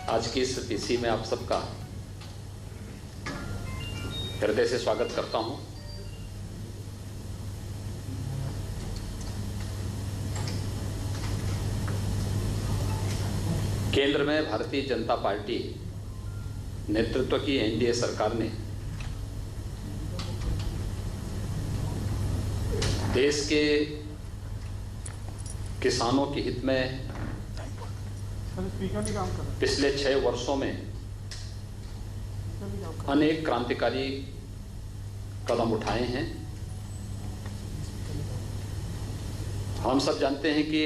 आज की इस पीसी में आप सबका हृदय से स्वागत करता हूं। केंद्र में भारतीय जनता पार्टी नेतृत्व की एनडीए सरकार ने देश के किसानों के हित में पिछले 6 वर्षों में अनेक क्रांतिकारी कदम उठाए हैं। हम सब जानते हैं कि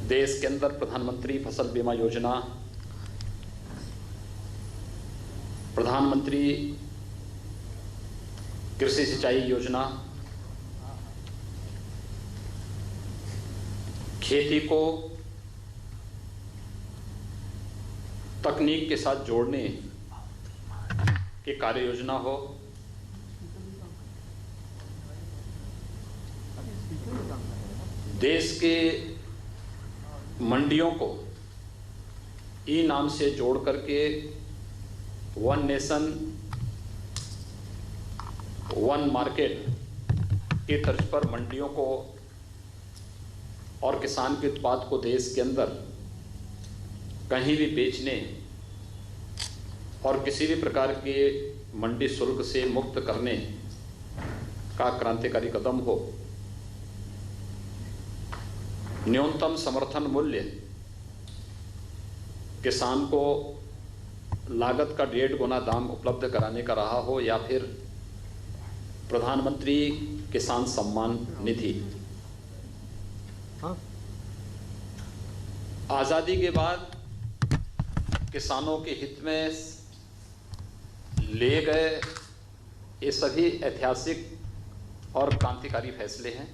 देश के अंदर प्रधानमंत्री फसल बीमा योजना, प्रधानमंत्री कृषि सिंचाई योजना, खेती को तकनीक के साथ जोड़ने की कार्य योजना हो, देश के मंडियों को ई नाम से जोड़ करके वन नेशन वन मार्केट की तर्ज पर मंडियों को और किसान के उत्पाद को देश के अंदर कहीं भी बेचने और किसी भी प्रकार के मंडी शुल्क से मुक्त करने का क्रांतिकारी कदम हो। न्यूनतम समर्थन मूल्य किसान को लागत का 1.5 गुना दाम उपलब्ध कराने का रहा हो, या फिर प्रधानमंत्री किसान सम्मान निधि। आज़ादी के बाद किसानों के हित में ले गए ये सभी ऐतिहासिक और क्रांतिकारी फैसले हैं।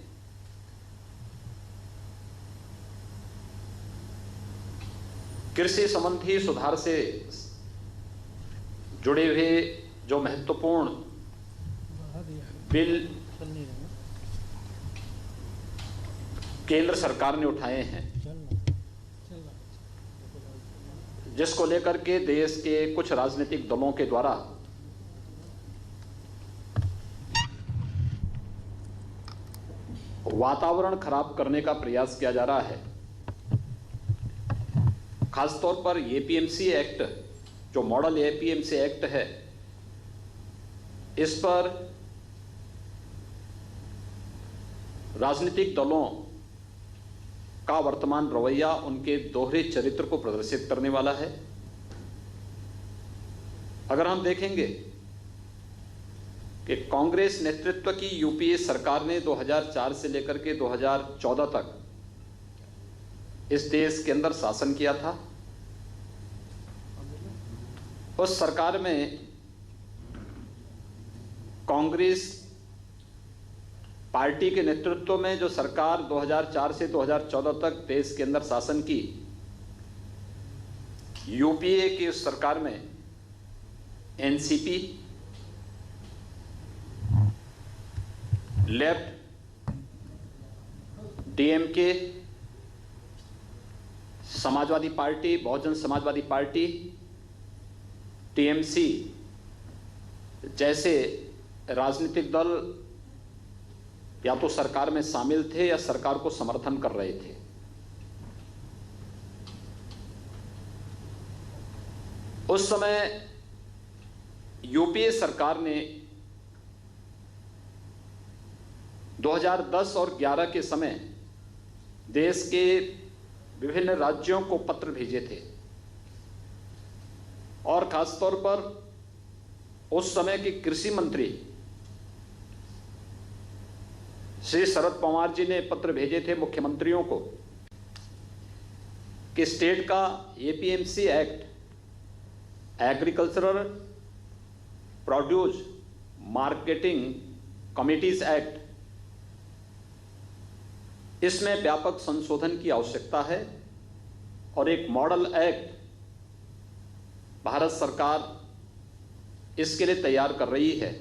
कृषि संबंधी सुधार से जुड़े हुए जो महत्वपूर्ण बिल केंद्र सरकार ने उठाए हैं, जिसको लेकर के देश के कुछ राजनीतिक दलों के द्वारा वातावरण खराब करने का प्रयास किया जा रहा है। खासतौर पर एपीएमसी एक्ट, जो मॉडल एपीएमसी एक्ट है, इस पर राजनीतिक दलों का वर्तमान रवैया उनके दोहरे चरित्र को प्रदर्शित करने वाला है। अगर हम देखेंगे कि कांग्रेस नेतृत्व की यूपीए सरकार ने 2004 से लेकर के 2014 तक इस देश के अंदर शासन किया था। उस सरकार में कांग्रेस पार्टी के नेतृत्व में जो सरकार 2004 से 2014 तक देश के अंदर शासन की, यूपीए की उस सरकार में NCP, left, DMK, Samajwadi party, Bahujan Samajwadi party, TMC जैसे राजनीतिक दल या तो सरकार में शामिल थे या सरकार को समर्थन कर रहे थे। उस समय यूपीए सरकार ने 2010 और 11 के समय देश के विभिन्न राज्यों को पत्र भेजे थे, और खासतौर पर उस समय के कृषि मंत्री श्री शरद पवार जी ने पत्र भेजे थे मुख्यमंत्रियों को कि स्टेट का APMC act, agricultural produce marketing committees act, इसमें व्यापक संशोधन की आवश्यकता है और एक मॉडल एक्ट भारत सरकार इसके लिए तैयार कर रही है।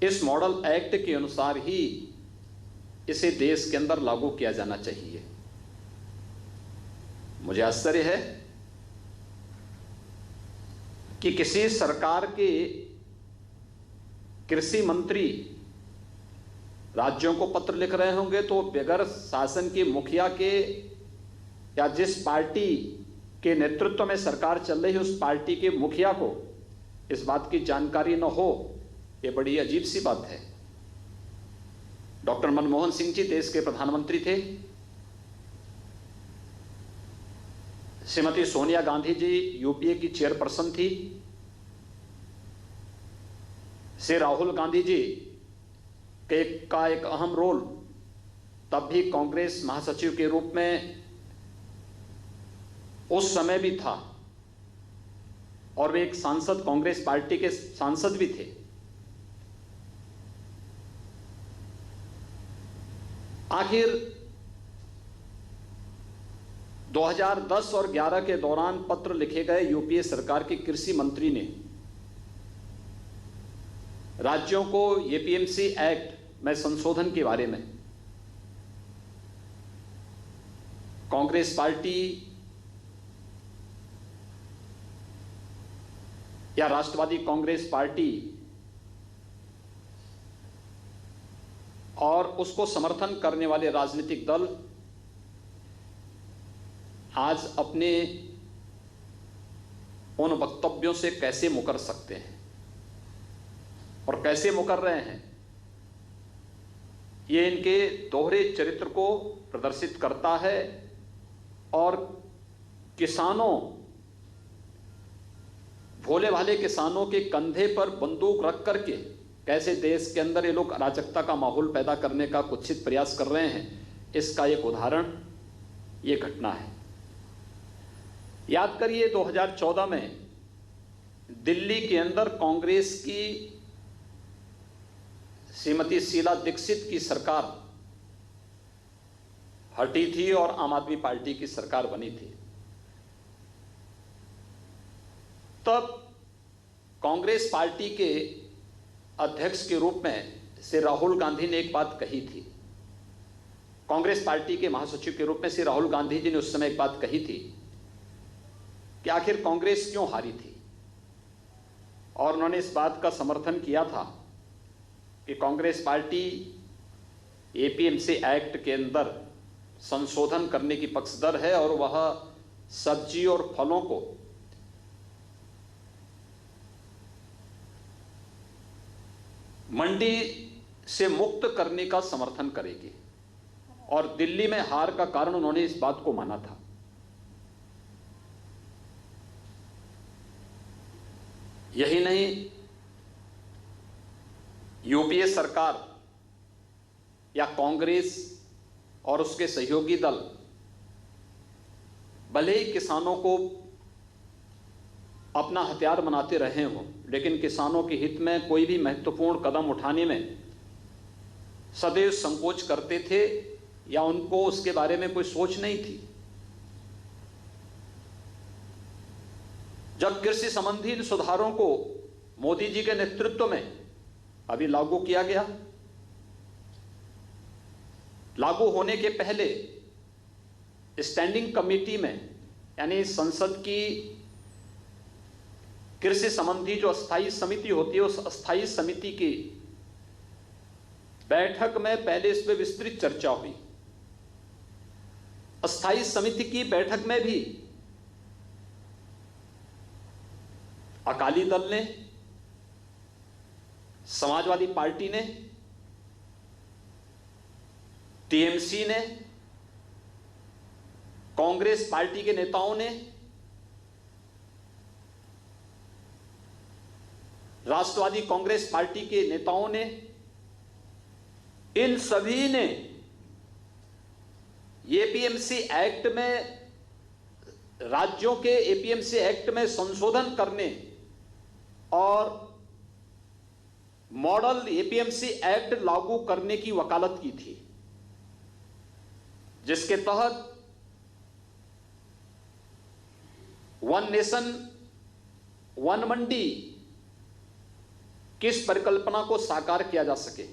इस मॉडल एक्ट के अनुसार ही इसे देश के अंदर लागू किया जाना चाहिए। मुझे आश्चर्य है कि किसी सरकार के कृषि मंत्री राज्यों को पत्र लिख रहे होंगे तो बगैर शासन के मुखिया के या जिस पार्टी के नेतृत्व में सरकार चल रही है उस पार्टी के मुखिया को इस बात की जानकारी न हो, यह बड़ी अजीब सी बात है। डॉक्टर मनमोहन सिंह जी देश के प्रधानमंत्री थे, श्रीमती सोनिया गांधी जी यूपीए की चेयरपर्सन थी, श्री राहुल गांधी जी का एक अहम रोल तब भी कांग्रेस महासचिव के रूप में उस समय भी था और वे एक सांसद, कांग्रेस पार्टी के सांसद भी थे। आखिर 2010 और 11 के दौरान पत्र लिखे गए यूपीए सरकार के कृषि मंत्री ने राज्यों को एपीएमसी एक्ट में संशोधन के बारे में कांग्रेस पार्टी या राष्ट्रवादी कांग्रेस पार्टी और उसको समर्थन करने वाले राजनीतिक दल आज अपने उन वक्तव्यों से कैसे मुकर सकते हैं और कैसे मुकर रहे हैं, ये इनके दोहरे चरित्र को प्रदर्शित करता है। और किसानों, भोले भाले किसानों के कंधे पर बंदूक रख करके कैसे देश के अंदर ये लोग अराजकता का माहौल पैदा करने का कुत्सित प्रयास कर रहे हैं, इसका एक उदाहरण ये घटना है। याद करिए 2014 में दिल्ली के अंदर कांग्रेस की श्रीमती शीला दीक्षित की सरकार हटी थी और आम आदमी पार्टी की सरकार बनी थी। तब कांग्रेस पार्टी के अध्यक्ष के रूप में श्री राहुल गांधी ने एक बात कही थी। कांग्रेस पार्टी के महासचिव के रूप में श्री राहुल गांधी जी ने उस समय एक बात कही थी कि आखिर कांग्रेस क्यों हारी थी, और उन्होंने इस बात का समर्थन किया था कि कांग्रेस पार्टी एपीएमसी एक्ट के अंदर संशोधन करने की पक्षधर है और वह सब्जी और फलों को मंडी से मुक्त करने का समर्थन करेगी, और दिल्ली में हार का कारण उन्होंने इस बात को माना था। यही नहीं, यूपीए सरकार या कांग्रेस और उसके सहयोगी दल भले ही किसानों को अपना हथियार बनाते रहे हों, लेकिन किसानों के हित में कोई भी महत्वपूर्ण कदम उठाने में सदैव संकोच करते थे या उनको उसके बारे में कोई सोच नहीं थी। जब कृषि संबंधी इन सुधारों को मोदी जी के नेतृत्व में अभी लागू किया गया, लागू होने के पहले स्टैंडिंग कमेटी में, यानी संसद की कृषि संबंधी जो अस्थायी समिति होती है, उस अस्थायी समिति की बैठक में पहले इस पर विस्तृत चर्चा हुई। अस्थायी समिति की बैठक में भी अकाली दल ने, समाजवादी पार्टी ने, टीएमसी ने, कांग्रेस पार्टी के नेताओं ने, राष्ट्रवादी कांग्रेस पार्टी के नेताओं ने, इन सभी ने एपीएमसी एक्ट में, राज्यों के एपीएमसी एक्ट में संशोधन करने और मॉडल एपीएमसी एक्ट लागू करने की वकालत की थी, जिसके तहत वन नेशन वन मंडी किस परिकल्पना को साकार किया जा सके।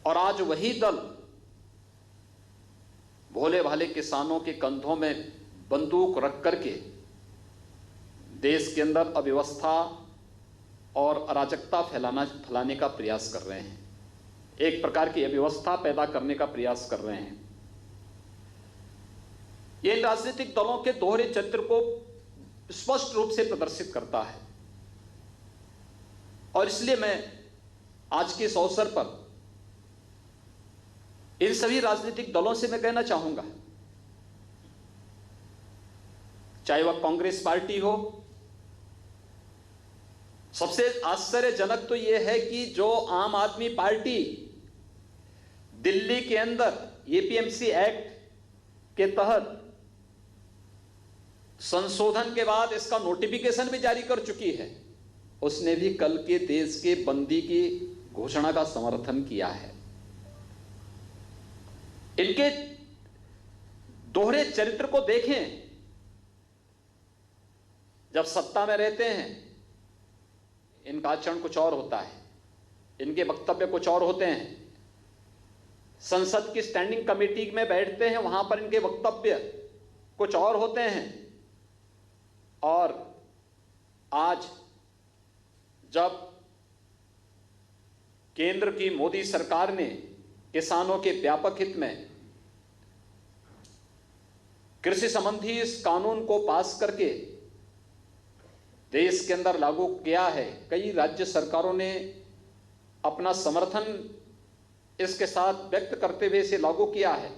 और आज वही दल भोले भोले भाले किसानों के कंधों में बंदूक रख करके देश के अंदर अव्यवस्था और अराजकता फैलाने का प्रयास कर रहे हैं, एक प्रकार की अव्यवस्था पैदा करने का प्रयास कर रहे हैं। ये इन राजनीतिक दलों के दोहरे चरित्र को स्पष्ट रूप से प्रदर्शित करता है। और इसलिए मैं आज के इस अवसर पर इन सभी राजनीतिक दलों से मैं कहना चाहूंगा, चाहे वह कांग्रेस पार्टी हो, सबसे आश्चर्यजनक तो यह है कि जो आम आदमी पार्टी दिल्ली के अंदर एपीएमसी एक्ट के तहत संशोधन के बाद इसका नोटिफिकेशन भी जारी कर चुकी है, उसने भी कल के देश के बंदी की घोषणा का समर्थन किया है। इनके दोहरे चरित्र को देखें। जब सत्ता में रहते हैं इनका आचरण कुछ और होता है, इनके वक्तव्य कुछ और होते हैं। संसद की स्टैंडिंग कमेटी में बैठते हैं, वहां पर इनके वक्तव्य कुछ और होते हैं। और आज जब केंद्र की मोदी सरकार ने किसानों के व्यापक हित में कृषि संबंधी इस कानून को पास करके देश के अंदर लागू किया है, कई राज्य सरकारों ने अपना समर्थन इसके साथ व्यक्त करते हुए इसे लागू किया है।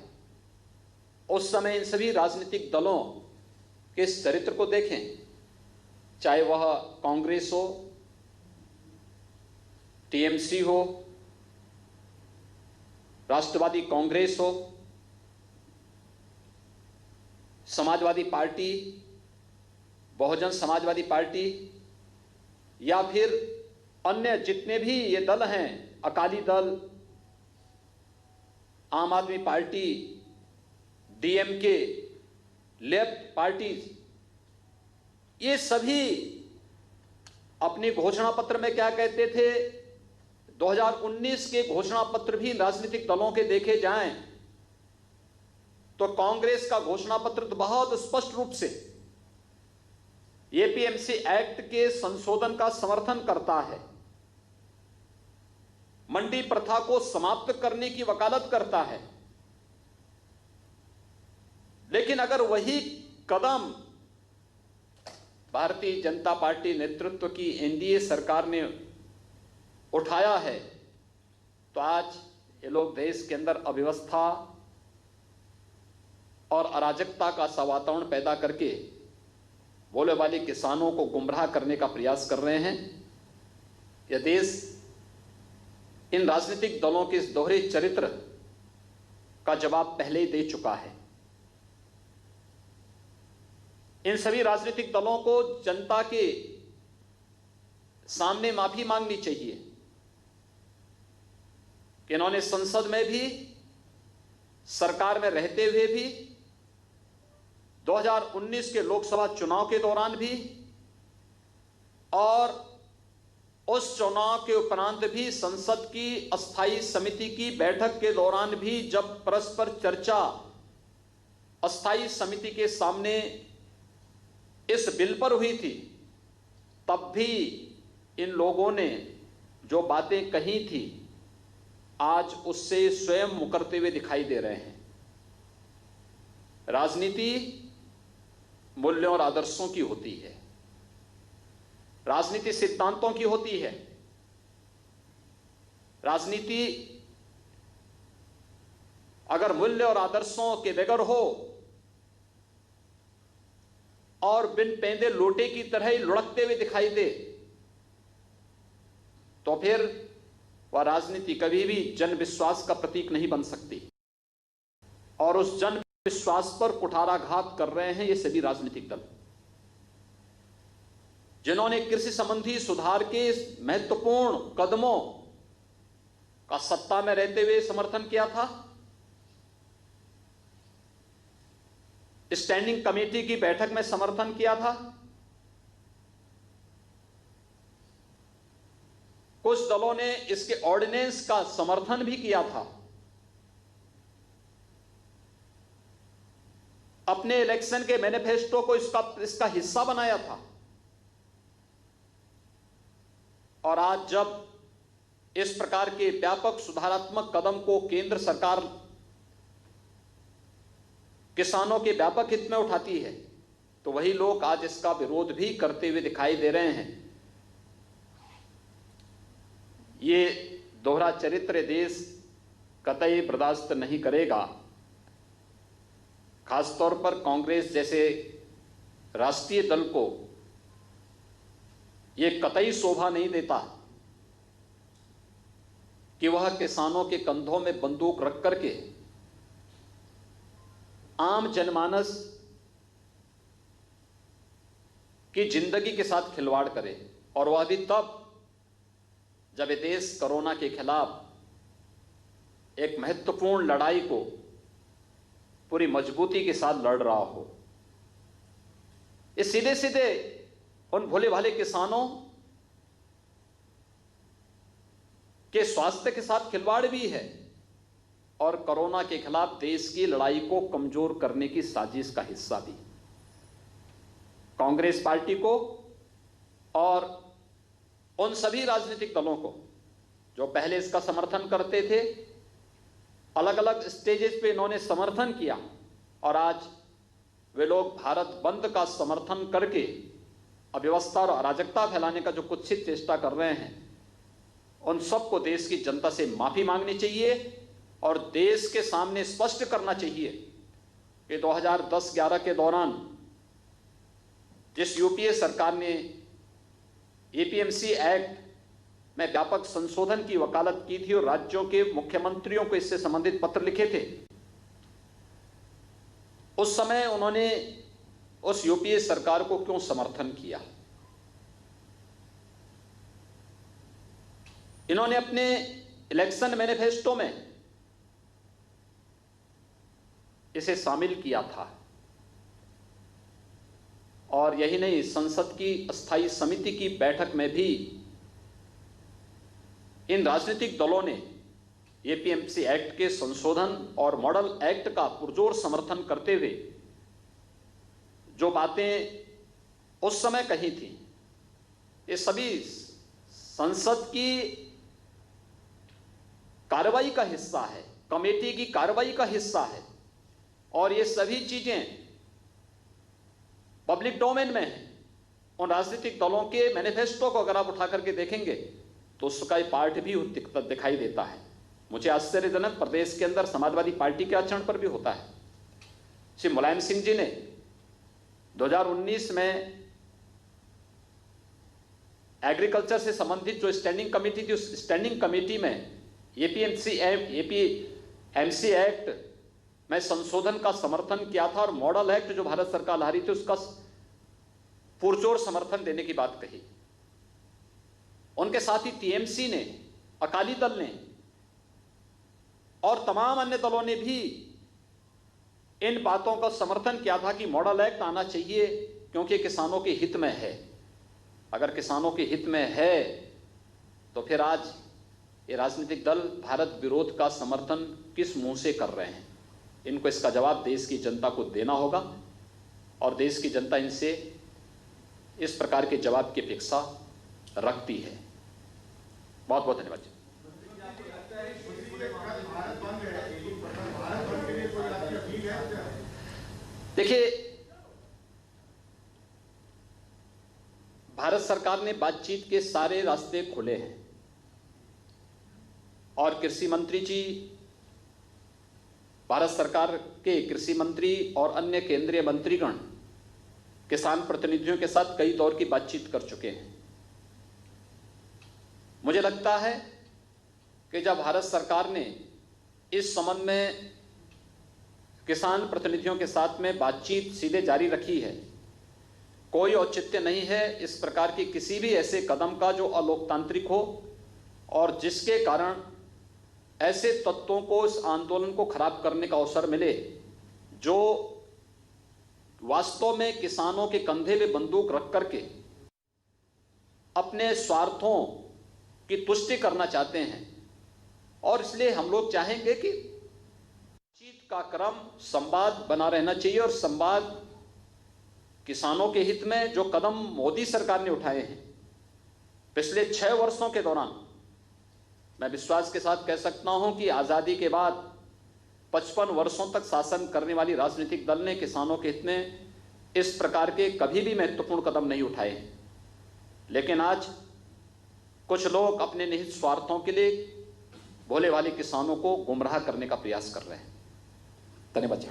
उस समय इन सभी राजनीतिक दलों के इस चरित्र को देखें, चाहे वह कांग्रेस हो, टीएमसी हो, राष्ट्रवादी कांग्रेस हो, समाजवादी पार्टी, बहुजन समाजवादी पार्टी, या फिर अन्य जितने भी ये दल हैं, अकाली दल, आम आदमी पार्टी, डीएमके, लेफ्ट पार्टीज, ये सभी अपने घोषणा पत्र में क्या कहते थे? 2019 के घोषणा पत्र भी राजनीतिक दलों के देखे जाएं तो कांग्रेस का घोषणा पत्र तो बहुत स्पष्ट रूप से एपीएमसी एक्ट के संशोधन का समर्थन करता है, मंडी प्रथा को समाप्त करने की वकालत करता है। लेकिन अगर वही कदम भारतीय जनता पार्टी नेतृत्व की एनडीए सरकार ने उठाया है तो आज ये लोग देश के अंदर अव्यवस्था और अराजकता का सा वातावरण पैदा करके भोले भाले किसानों को गुमराह करने का प्रयास कर रहे हैं। यह देश इन राजनीतिक दलों के इस दोहरे चरित्र का जवाब पहले ही दे चुका है। इन सभी राजनीतिक दलों को जनता के सामने माफी मांगनी चाहिए कि इन्होंने संसद में भी, सरकार में रहते हुए भी, 2019 के लोकसभा चुनाव के दौरान भी और उस चुनाव के उपरांत भी संसद की अस्थायी समिति की बैठक के दौरान भी, जब परस्पर चर्चा अस्थायी समिति के सामने इस बिल पर हुई थी, तब भी इन लोगों ने जो बातें कही थी आज उससे स्वयं मुकरते हुए दिखाई दे रहे हैं। राजनीति मूल्यों और आदर्शों की होती है, राजनीति सिद्धांतों की होती है। राजनीति अगर मूल्य और आदर्शों के बगैर हो और बिन पेंदे लोटे की तरह ही लुढ़कते हुए दिखाई दे तो फिर वह राजनीति कभी भी जन विश्वास का प्रतीक नहीं बन सकती। और उस जन विश्वास पर कुठाराघात कर रहे हैं ये सभी राजनीतिक दल, जिन्होंने कृषि संबंधी सुधार के महत्वपूर्ण कदमों का सत्ता में रहते हुए समर्थन किया था। स्टैंडिंग कमेटी की बैठक में समर्थन किया था। कुछ दलों ने इसके ऑर्डिनेंस का समर्थन भी किया था। अपने इलेक्शन के मैनिफेस्टो को इसका हिस्सा बनाया था। और आज जब इस प्रकार के व्यापक सुधारात्मक कदम को केंद्र सरकार किसानों के व्यापक हित में उठाती है, तो वही लोग आज इसका विरोध भी करते हुए दिखाई दे रहे हैं। ये दोहरा चरित्र देश कतई बर्दाश्त नहीं करेगा। खासतौर पर कांग्रेस जैसे राष्ट्रीय दल को ये कतई शोभा नहीं देता कि वह किसानों के कंधों में बंदूक रख करके आम जनमानस की जिंदगी के साथ खिलवाड़ करे, और वह भी तब जब ये देश कोरोना के खिलाफ एक महत्वपूर्ण लड़ाई को पूरी मजबूती के साथ लड़ रहा हो। ये सीधे सीधे उन भोले भाले किसानों के स्वास्थ्य के साथ खिलवाड़ भी है और कोरोना के खिलाफ देश की लड़ाई को कमजोर करने की साजिश का हिस्सा भी। कांग्रेस पार्टी को और उन सभी राजनीतिक दलों को जो पहले इसका समर्थन करते थे, अलग अलग स्टेजेस पे इन्होंने समर्थन किया, और आज वे लोग भारत बंद का समर्थन करके अव्यवस्था और अराजकता फैलाने का जो कुत्सित चेष्टा कर रहे हैं, उन सबको देश की जनता से माफी मांगनी चाहिए और देश के सामने स्पष्ट करना चाहिए कि 2010-11 के दौरान जिस यूपीए सरकार ने एपीएमसी एक्ट में व्यापक संशोधन की वकालत की थी और राज्यों के मुख्यमंत्रियों को इससे संबंधित पत्र लिखे थे, उस समय उन्होंने उस यूपीए सरकार को क्यों समर्थन किया? इन्होंने अपने इलेक्शन मैनिफेस्टो में इसे शामिल किया था, और यही नहीं, संसद की अस्थायी समिति की बैठक में भी इन राजनीतिक दलों ने एपीएमसी एक्ट के संशोधन और मॉडल एक्ट का पुरजोर समर्थन करते हुए जो बातें उस समय कही थी, ये सभी संसद की कार्रवाई का हिस्सा है, कमेटी की कार्रवाई का हिस्सा है, और ये सभी चीजें पब्लिक डोमेन में है। उन राजनीतिक दलों के मैनिफेस्टो को अगर आप उठा करके देखेंगे तो उसका ये पार्ट भी दिखाई देता है। मुझे आश्चर्यजनक प्रदेश के अंदर समाजवादी पार्टी के आचरण पर भी होता है। श्री मुलायम सिंह जी ने 2019 में एग्रीकल्चर से संबंधित जो स्टैंडिंग कमेटी थी, उस स्टैंडिंग कमेटी में एपीएमसी एक्ट में संशोधन का समर्थन किया था और मॉडल एक्ट जो भारत सरकार ला रही थी उसका पुरजोर समर्थन देने की बात कही। उनके साथ ही टीएमसी ने, अकाली दल ने और तमाम अन्य दलों ने भी इन बातों का समर्थन किया था कि मॉडल एक्ट आना चाहिए क्योंकि किसानों के हित में है। अगर किसानों के हित में है तो फिर आज ये राजनीतिक दल भारत विरोध का समर्थन किस मुंह से कर रहे हैं? इनको इसका जवाब देश की जनता को देना होगा और देश की जनता इनसे इस प्रकार के जवाब की अपेक्षा रखती है। बहुत बहुत धन्यवाद। देखिए, भारत सरकार ने बातचीत के सारे रास्ते खोले हैं और कृषि मंत्री जी, भारत सरकार के कृषि मंत्री और अन्य केंद्रीय मंत्रीगण किसान प्रतिनिधियों के साथ कई दौर की बातचीत कर चुके हैं। मुझे लगता है कि जब भारत सरकार ने इस संबंध में किसान प्रतिनिधियों के साथ में बातचीत सीधे जारी रखी है, कोई औचित्य नहीं है इस प्रकार की किसी भी ऐसे कदम का जो अलोकतांत्रिक हो और जिसके कारण ऐसे तत्वों को इस आंदोलन को खराब करने का अवसर मिले जो वास्तव में किसानों के कंधे पे बंदूक रख करके अपने स्वार्थों की तुष्टि करना चाहते हैं। और इसलिए हम लोग चाहेंगे कि बातचीत का क्रम संवाद बना रहना चाहिए और संवाद किसानों के हित में जो कदम मोदी सरकार ने उठाए हैं पिछले 6 वर्षों के दौरान, मैं विश्वास के साथ कह सकता हूं कि आजादी के बाद 55 वर्षों तक शासन करने वाली राजनीतिक दल ने किसानों के हित में इस प्रकार के कभी भी महत्वपूर्ण कदम नहीं उठाए। लेकिन आज कुछ लोग अपने निहित स्वार्थों के लिए भोले भाले किसानों को गुमराह करने का प्रयास कर रहे हैं। धन्यवाद।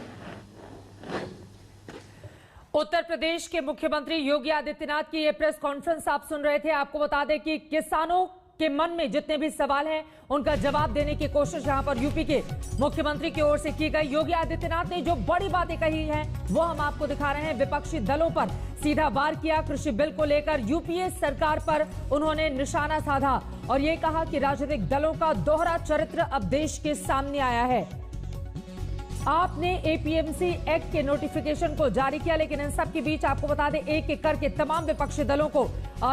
उत्तर प्रदेश के मुख्यमंत्री योगी आदित्यनाथ की ये प्रेस कॉन्फ्रेंस आप सुन रहे थे। आपको बता दें कि किसानों के मन में जितने भी सवाल हैं उनका जवाब देने की कोशिश यहां पर यूपी के मुख्यमंत्री की ओर से की गई। योगी आदित्यनाथ ने जो बड़ी बातें कही हैं वो हम आपको दिखा रहे हैं। विपक्षी दलों पर सीधा वार किया। कृषि बिल को लेकर यूपीए सरकार पर उन्होंने निशाना साधा और ये कहा कि राजनीतिक दलों का दोहरा चरित्र अब देश के सामने आया है। आपने एपीएमसी एक्ट के नोटिफिकेशन को जारी किया, लेकिन इन सब के बीच आपको बता दें एक एक करके तमाम विपक्षी दलों को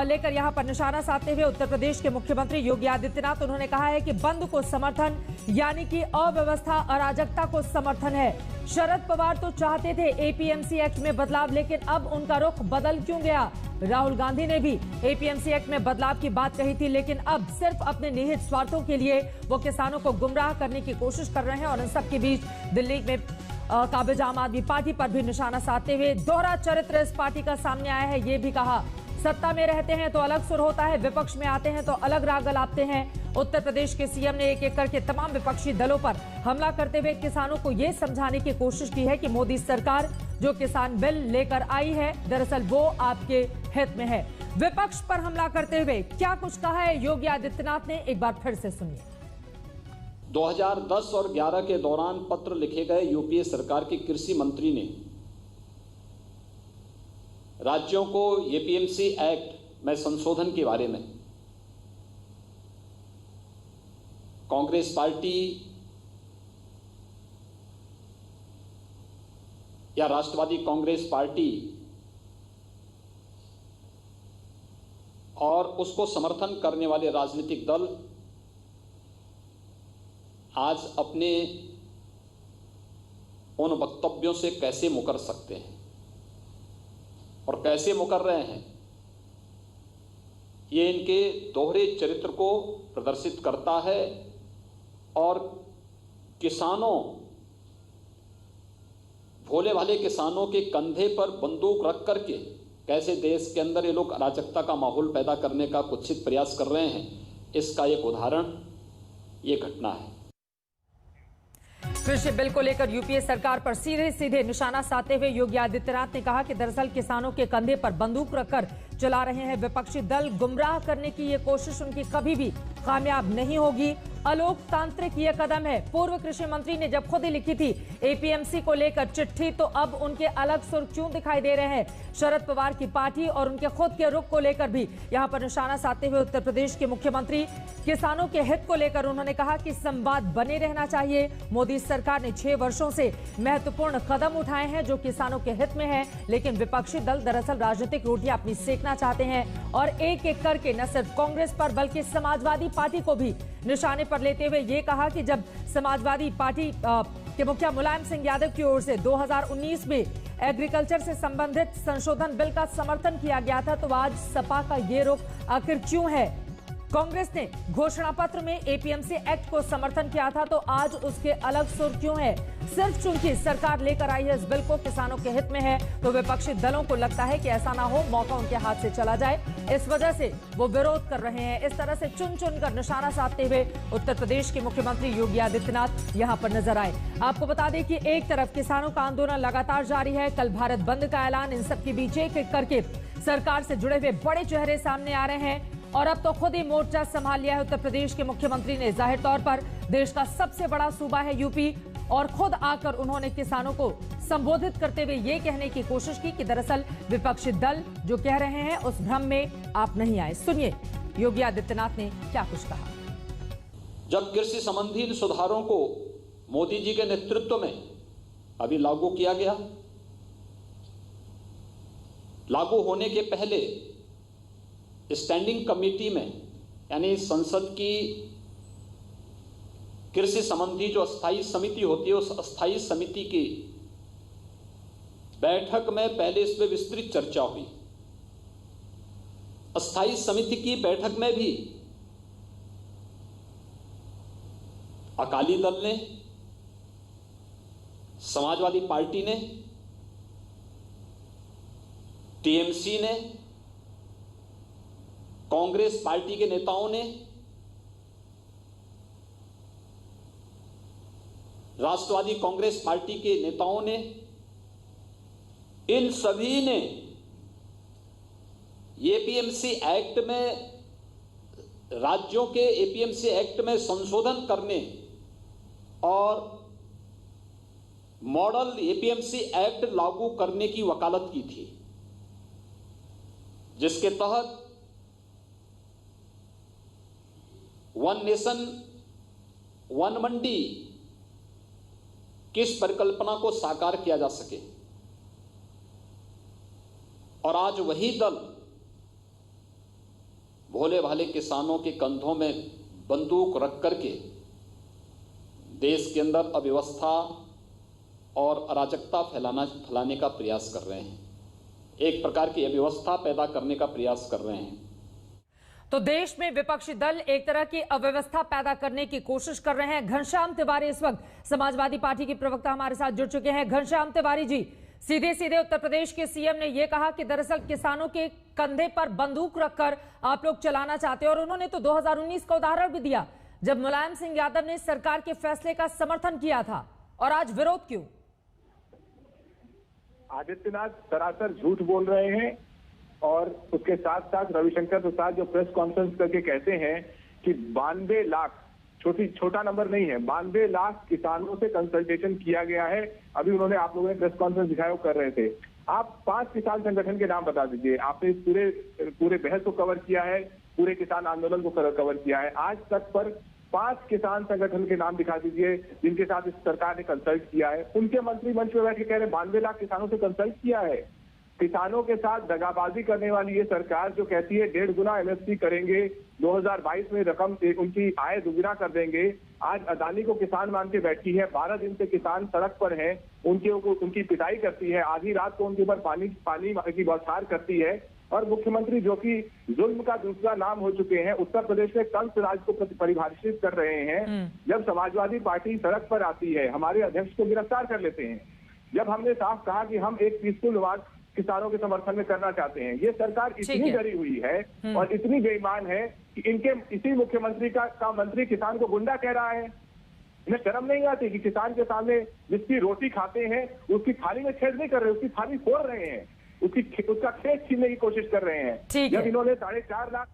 लेकर यहां पर निशाना साधते हुए उत्तर प्रदेश के मुख्यमंत्री योगी आदित्यनाथ उन्होंने कहा है कि बंद को समर्थन यानी कि अव्यवस्था अराजकता को समर्थन है। शरद पवार तो चाहते थे एपीएमसी एक्ट में बदलाव, लेकिन अब उनका रुख बदल क्यों गया? राहुल गांधी ने भी एपीएमसी एक्ट में बदलाव की बात कही थी, लेकिन अब सिर्फ अपने निहित स्वार्थों के लिए वो किसानों को गुमराह करने की कोशिश कर रहे हैं। और इन सब के बीच दिल्ली में काबिज आम आदमी पार्टी पर भी निशाना साधते हुए दोहरा चरित्र इस पार्टी का सामने आया है। ये भी कहा सत्ता में रहते हैं तो अलग सुर होता है, विपक्ष में आते हैं तो अलग राग अलापते हैं। उत्तर प्रदेश के सीएम ने एक एक करके तमाम विपक्षी दलों पर हमला करते हुए किसानों को यह समझाने की कोशिश की है कि मोदी सरकार जो किसान बिल लेकर आई है दरअसल वो आपके हित में है। विपक्ष पर हमला करते हुए क्या कुछ कहा है योगी आदित्यनाथ ने, एक बार फिर से सुनिए। 2010 और 11 के दौरान पत्र लिखे गए यूपीए सरकार के कृषि मंत्री ने राज्यों को एपीएमसी एक्ट में संशोधन के बारे में कांग्रेस पार्टी या राष्ट्रवादी कांग्रेस पार्टी और उसको समर्थन करने वाले राजनीतिक दल आज अपने उन वक्तव्यों से कैसे मुकर सकते हैं और कैसे मुकर रहे हैं, ये इनके दोहरे चरित्र को प्रदर्शित करता है। और किसानों, भोले भाले किसानों के कंधे पर बंदूक रख करके कैसे देश के अंदर ये लोग अराजकता का माहौल पैदा करने का कुत्सित प्रयास कर रहे हैं, इसका एक उदाहरण ये घटना है। कृषि बिल को लेकर यूपीए सरकार पर सीधे सीधे निशाना साधते हुए योगी आदित्यनाथ ने कहा कि दरअसल किसानों के कंधे पर बंदूक रखकर चला रहे हैं विपक्षी दल। गुमराह करने की ये कोशिश उनकी कभी भी कामयाब नहीं होगी। अलोकतांत्रिक ये कदम है। पूर्व कृषि मंत्री ने जब खुद ही लिखी थी एपीएमसी को लेकर चिट्ठी, तो अब उनके अलग सुर क्यों दिखाई दे रहे हैं? शरद पवार की पार्टी और उनके खुद के रुख को लेकर भी यहां पर निशाना साधते हुए उत्तर प्रदेश के मुख्यमंत्री किसानों के हित को लेकर उन्होंने कहा कि संवाद बने रहना चाहिए। मोदी सरकार ने 6 वर्षों से महत्वपूर्ण कदम उठाए हैं जो किसानों के हित में है, लेकिन विपक्षी दल दरअसल राजनीतिक रोटियां अपनी सेकना चाहते हैं और एक एक करके न सिर्फ कांग्रेस पर बल्कि समाजवादी पार्टी को भी निशाने पर लेते हुए ये कहा कि जब समाजवादी पार्टी के मुखिया मुलायम सिंह यादव की ओर से 2019 में एग्रीकल्चर से संबंधित संशोधन बिल का समर्थन किया गया था, तो आज सपा का ये रुख आखिर क्यों है? कांग्रेस ने घोषणा पत्र में एपीएमसी एक्ट को समर्थन किया था, तो आज उसके अलग सुर क्यों है? सिर्फ चूंकि सरकार लेकर आई है इस बिल को किसानों के हित में है, तो विपक्षी दलों को लगता है कि ऐसा ना हो, मौका उनके हाथ से चला जाए, इस वजह से वो विरोध कर रहे हैं। इस तरह से चुन चुन कर निशाना साधते हुए उत्तर प्रदेश के मुख्यमंत्री योगी आदित्यनाथ यहां पर नजर आए। आपको बता दें कि एक तरफ किसानों का आंदोलन लगातार जारी है, कल भारत बंद का ऐलान, इन सब के बीच एक एक करके सरकार से जुड़े हुए बड़े चेहरे सामने आ रहे हैं और अब तो खुद ही मोर्चा संभाल लिया है उत्तर प्रदेश के मुख्यमंत्री ने। जाहिर तौर पर देश का सबसे बड़ा सूबा है यूपी और खुद आकर उन्होंने किसानों को संबोधित करते हुए ये कहने की कोशिश की कि दरअसल विपक्षी दल जो कह रहे हैं उस भ्रम में आप नहीं आए। सुनिए योगी आदित्यनाथ ने क्या कुछ कहा। जब कृषि संबंधी इन सुधारों को मोदी जी के नेतृत्व में अभी लागू किया गया, लागू होने के पहले स्टैंडिंग कमेटी में यानी संसद की कृषि संबंधी जो अस्थायी समिति होती है, उस अस्थायी समिति की बैठक में पहले इस पर विस्तृत चर्चा हुई। अस्थायी समिति की बैठक में भी अकाली दल ने, समाजवादी पार्टी ने, टीएमसी ने, कांग्रेस पार्टी के नेताओं ने, राष्ट्रवादी कांग्रेस पार्टी के नेताओं ने, इन सभी ने एपीएमसी एक्ट में, राज्यों के एपीएमसी एक्ट में संशोधन करने और मॉडल एपीएमसी एक्ट लागू करने की वकालत की थी, जिसके तहत वन नेशन वन मंडी किस परिकल्पना को साकार किया जा सके। और आज वही दल भोले भाले किसानों के कंधों में बंदूक रख करके देश के अंदर अव्यवस्था और अराजकता फैलाने का प्रयास कर रहे हैं, एक प्रकार की अव्यवस्था पैदा करने का प्रयास कर रहे हैं। तो देश में विपक्षी दल एक तरह की अव्यवस्था पैदा करने की कोशिश कर रहे हैं। घनश्याम तिवारी इस वक्त समाजवादी पार्टी के प्रवक्ता हमारे साथ जुड़ चुके हैं। घनश्याम तिवारी जी, सीधे सीधे उत्तर प्रदेश के सीएम ने यह कहा कि दरअसल किसानों के कंधे पर बंदूक रखकर आप लोग चलाना चाहते हैं, और उन्होंने तो 2019 का उदाहरण भी दिया जब मुलायम सिंह यादव ने सरकार के फैसले का समर्थन किया था, और आज विरोध क्यों? आदित्यनाथ सरासर झूठ बोल रहे हैं, और उसके साथ साथ रविशंकर प्रसाद जो प्रेस कॉन्फ्रेंस करके कहते हैं कि 92 लाख, छोटा नंबर नहीं है, 92 लाख किसानों से कंसल्टेशन किया गया है। अभी उन्होंने, आप लोगों ने प्रेस कॉन्फ्रेंस दिखाया, वो कर रहे थे। आप 5 किसान संगठन के नाम बता दीजिए। आपने इस पूरे बहस को कवर किया है, पूरे किसान आंदोलन को कवर किया है। आज तक पर 5 किसान संगठन के नाम दिखा दीजिए जिनके साथ इस सरकार ने कंसल्ट किया है। उनके मंत्री मंच पे बैठ के कह रहे 92 लाख किसानों से कंसल्ट किया है। किसानों के साथ दगाबाजी करने वाली ये सरकार जो कहती है 1.5 गुना एमएसपी करेंगे, 2022 में रकम उनकी आय दुगुना कर देंगे, आज अदानी को किसान मान के बैठी है। 12 दिन से किसान सड़क पर हैं, उनकी पिटाई करती है, आधी रात को उनके ऊपर पानी की बौछार करती है। और मुख्यमंत्री जो कि जुल्म का दूसरा नाम हो चुके हैं, उत्तर प्रदेश में कंस राज को परिभाषित कर रहे हैं। जब समाजवादी पार्टी सड़क पर आती है, हमारे अध्यक्ष को गिरफ्तार कर लेते हैं। जब हमने साफ कहा कि हम एक पीसफुल मार्च किसानों के समर्थन में करना चाहते हैं, ये सरकार इतनी डरी हुई है और इतनी बेईमान है कि इनके इसी मुख्यमंत्री का मंत्री किसान को गुंडा कह रहा है। इन्हें शर्म नहीं आती कि किसान के सामने जिसकी रोटी खाते हैं उसकी थाली में छेद नहीं कर रहे, उसकी थाली फोड़ रहे हैं, उसका खेत छीनने की कोशिश कर रहे हैं। जब इन्होंने 4.5 लाख